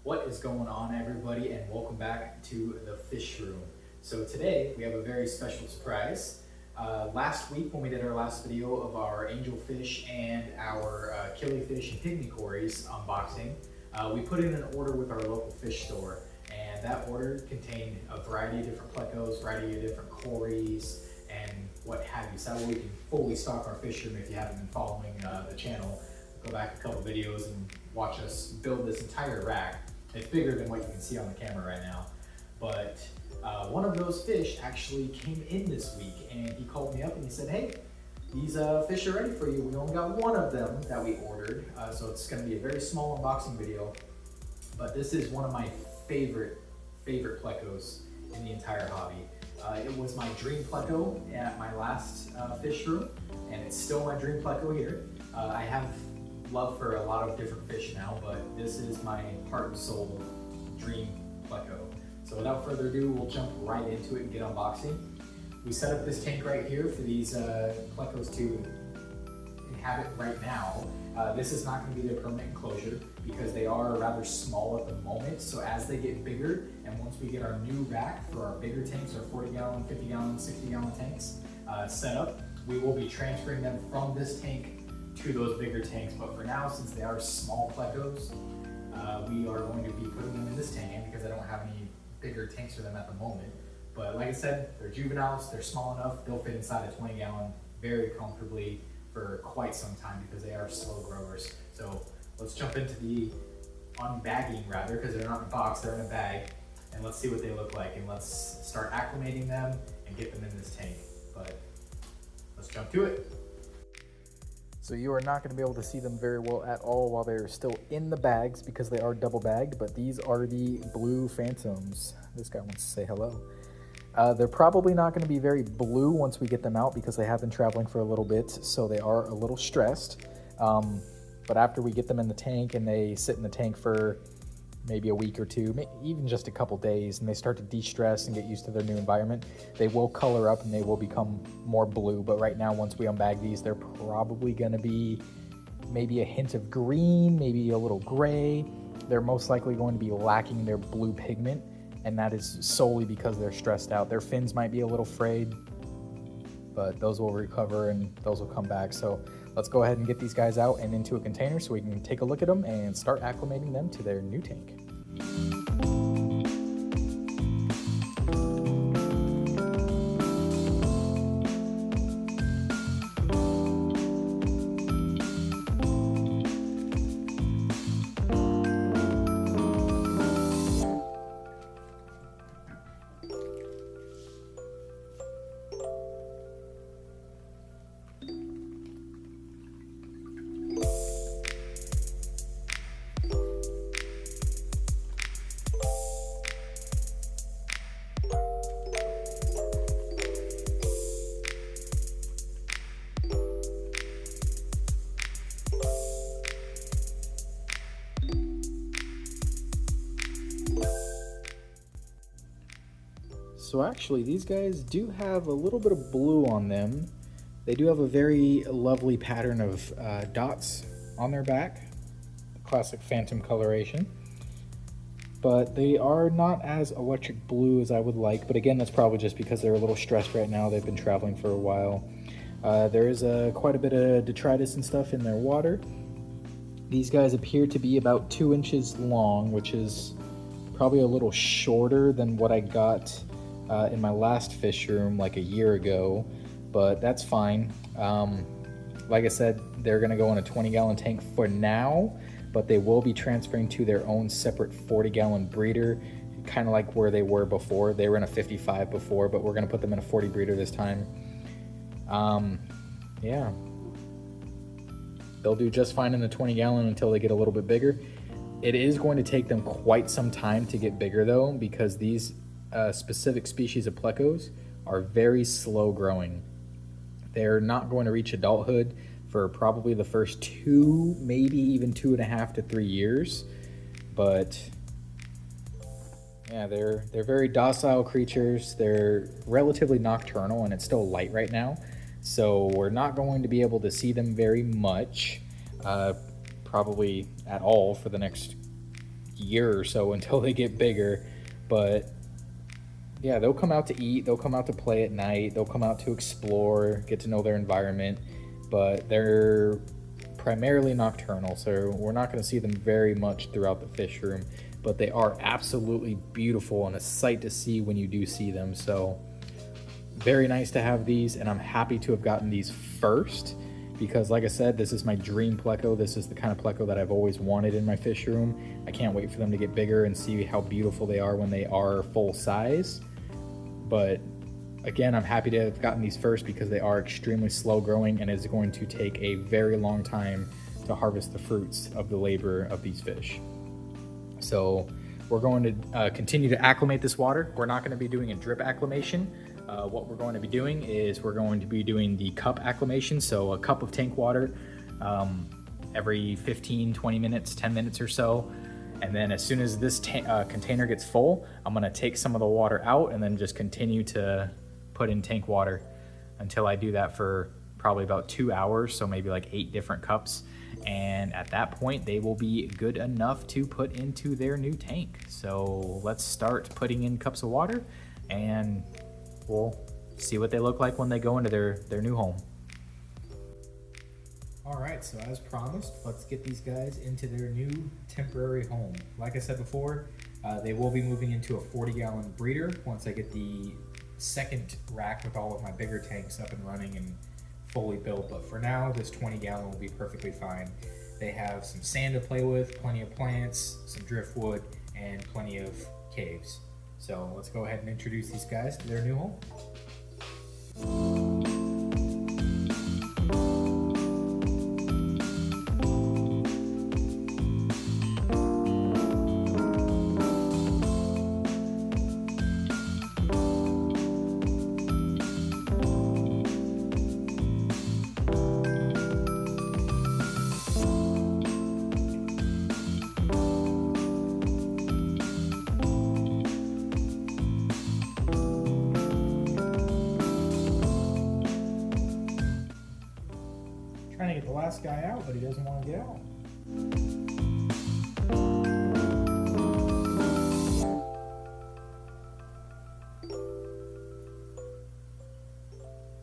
What is going on, everybody, and welcome back to the fish room. So today we have a very special surprise. Last week when we did our last video of our angelfish and our killifish and pygmy cories unboxing, we put in an order with our local fish store, and that order contained a variety of different plecos, variety of different cories, and what have you. So that way we can fully stock our fish room. If you haven't been following the channel, go back a couple videos and watch us build this entire rack. It's bigger than what you can see on the camera right now. But one of those fish actually came in this week, and he called me up and he said, hey, these fish are ready for you. We only got one of them that we ordered, so it's gonna be a very small unboxing video. But this is one of my favorite plecos in the entire hobby. It was my dream pleco at my last fish room, and it's still my dream pleco here. I have love for a lot of different fish now, but this is my heart and soul dream pleco. So without further ado, we'll jump right into it and get unboxing. We set up this tank right here for these plecos to inhabit right now. This is not going to be their permanent enclosure because they are rather small at the moment. So as they get bigger, and once we get our new rack for our bigger tanks, our 40 gallon, 50 gallon, 60 gallon tanks set up, we will be transferring them from this tank to those bigger tanks. But for now, since they are small plecos, we are going to be putting them in this tank because I don't have any bigger tanks for them at the moment. But like I said, they're juveniles, they're small enough, they'll fit inside a 20 gallon very comfortably for quite some time because they are slow growers. So let's jump into the unbagging rather, because they're not in a box, they're in a bag, and let's see what they look like, and let's start acclimating them and get them in this tank. But let's jump to it. So you are not going to be able to see them very well at all while they're still in the bags because they are double bagged, but these are the Blue Phantoms. This guy wants to say hello. They're probably not going to be very blue once we get them out because they have been traveling for a little bit, so they are a little stressed. But after we get them in the tank and they sit in the tank for maybe a week or two, even just a couple days, and they start to de-stress and get used to their new environment, they will color up and they will become more blue. But right now, once we unbag these, they're probably going to be maybe a hint of green, maybe a little gray. They're most likely going to be lacking their blue pigment, and that is solely because they're stressed out. Their fins might be a little frayed, but those will recover and those will come back. So let's go ahead and get these guys out and into a container so we can take a look at them and start acclimating them to their new tank. So actually, these guys do have a little bit of blue on them. They do have a very lovely pattern of dots on their back, classic phantom coloration. But they are not as electric blue as I would like. But again, that's probably just because they're a little stressed right now. They've been traveling for a while. There is quite a bit of detritus and stuff in their water. These guys appear to be about 2 inches long, which is probably a little shorter than what I got in my last fish room like a year ago, but that's fine. Like I said, they're gonna go in a 20 gallon tank for now, but they will be transferring to their own separate 40 gallon breeder, kind of like where they were before. They were in a 55 before, but we're gonna put them in a 40 breeder this time. Yeah, they'll do just fine in the 20 gallon until they get a little bit bigger. It is going to take them quite some time to get bigger though, because these specific species of plecos are very slow growing. They're not going to reach adulthood for probably the first 2, maybe even 2.5 to 3 years. But yeah, they're very docile creatures. They're relatively nocturnal, and it's still light right now, so we're not going to be able to see them very much, probably at all for the next year or so until they get bigger. But yeah, they'll come out to eat, they'll come out to play at night, they'll come out to explore, get to know their environment, but they're primarily nocturnal, so we're not going to see them very much throughout the fish room, but they are absolutely beautiful and a sight to see when you do see them. So very nice to have these, and I'm happy to have gotten these first because, like I said, this is my dream pleco. This is the kind of pleco that I've always wanted in my fish room. I can't wait for them to get bigger and see how beautiful they are when they are full size. But again, I'm happy to have gotten these first because they are extremely slow growing, and it's going to take a very long time to harvest the fruits of the labor of these fish. So we're going to continue to acclimate this water. We're not going to be doing a drip acclimation. What we're going to be doing is we're going to be doing the cup acclimation. So a cup of tank water every 15, 20 minutes, 10 minutes or so. And then as soon as this container gets full, I'm gonna take some of the water out and then just continue to put in tank water until I do that for probably about 2 hours. So maybe like 8 different cups. And at that point, they will be good enough to put into their new tank. So let's start putting in cups of water and we'll see what they look like when they go into their new home. All right, so as promised, let's get these guys into their new temporary home. Like I said before, they will be moving into a 40-gallon breeder once I get the second rack with all of my bigger tanks up and running and fully built. But for now, this 20-gallon will be perfectly fine. They have some sand to play with, plenty of plants, some driftwood, and plenty of caves. So let's go ahead and introduce these guys to their new home. Trying to get the last guy out, but he doesn't want to get out.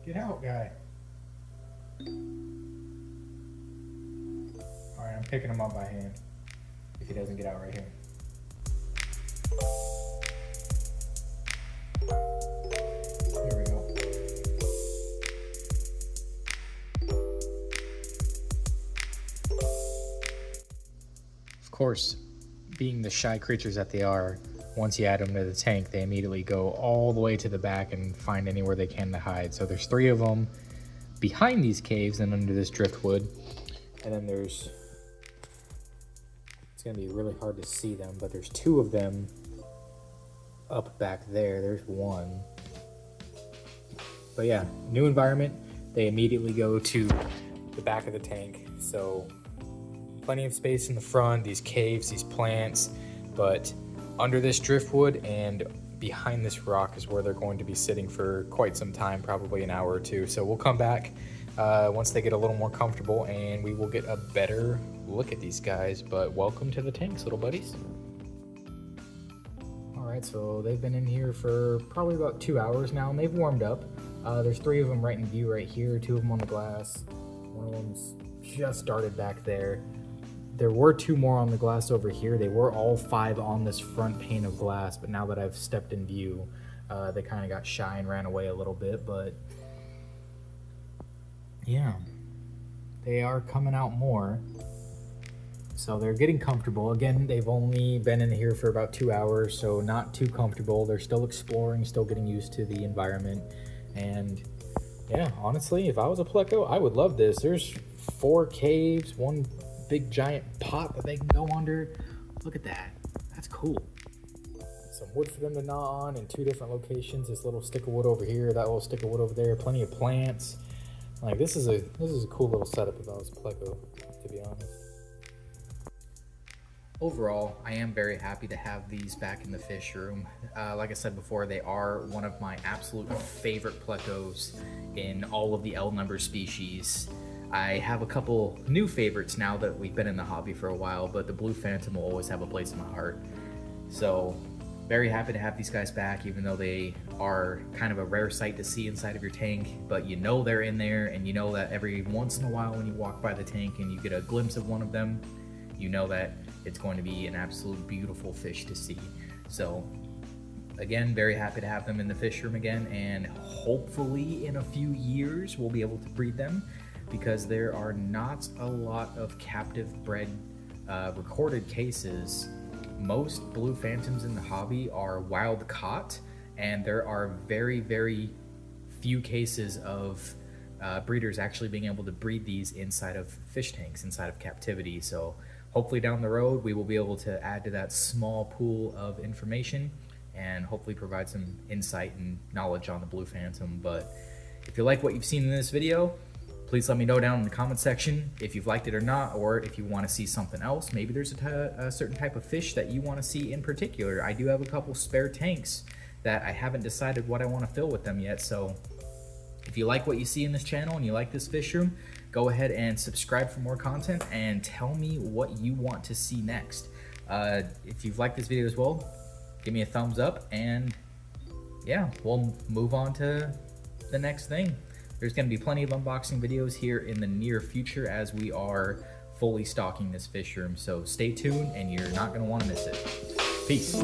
Get out, guy. Alright, I'm picking him up by hand if he doesn't get out right here. There we go. Of course, being the shy creatures that they are, once you add them to the tank, they immediately go all the way to the back and find anywhere they can to hide. So there's 3 of them behind these caves and under this driftwood. And then there's, it's gonna be really hard to see them, but there's 2 of them up back there. There's 1. But yeah, new environment. They immediately go to the back of the tank. So plenty of space in the front, these caves, these plants, but under this driftwood and behind this rock is where they're going to be sitting for quite some time, probably an hour or 2. So we'll come back once they get a little more comfortable and we will get a better look at these guys. But welcome to the tanks, little buddies. All right, so they've been in here for probably about 2 hours now and they've warmed up. There's 3 of them right in view right here, 2 of them on the glass. One of them's just started back there. There were 2 more on the glass over here. They were all 5 on this front pane of glass, but now that I've stepped in view, they kind of got shy and ran away a little bit, but yeah, they are coming out more. So they're getting comfortable. Again, they've only been in here for about 2 hours, so not too comfortable. They're still exploring, still getting used to the environment. And yeah, honestly, if I was a pleco, I would love this. There's 4 caves, 1 big giant pot that they can go under. Look at that. That's cool. Some wood for them to gnaw on in 2 different locations. This little stick of wood over here, that little stick of wood over there. Plenty of plants. Like this is a cool little setup if I was a pleco, to be honest. Overall, I am very happy to have these back in the fish room. Like I said before, they are one of my absolute favorite plecos in all of the L number species. I have a couple new favorites now that we've been in the hobby for a while, but the Blue Phantom will always have a place in my heart. So very happy to have these guys back, even though they are kind of a rare sight to see inside of your tank, but you know they're in there, and you know that every once in a while when you walk by the tank and you get a glimpse of one of them, you know that it's going to be an absolute beautiful fish to see. So again, very happy to have them in the fish room again, and hopefully in a few years we'll be able to breed them, because there are not a lot of captive bred recorded cases. Most Blue Phantoms in the hobby are wild caught, and there are very, very few cases of breeders actually being able to breed these inside of fish tanks, inside of captivity. So hopefully down the road we will be able to add to that small pool of information and hopefully provide some insight and knowledge on the Blue Phantom. But if you like what you've seen in this video, please let me know down in the comment section if you've liked it or not, or if you want to see something else. Maybe there's a certain type of fish that you want to see in particular. I do have a couple spare tanks that I haven't decided what I want to fill with them yet. So if you like what you see in this channel and you like this fish room, go ahead and subscribe for more content and tell me what you want to see next. If you've liked this video as well, give me a thumbs up, and yeah, we'll move on to the next thing. There's going to be plenty of unboxing videos here in the near future as we are fully stocking this fish room. So stay tuned and you're not going to want to miss it. Peace.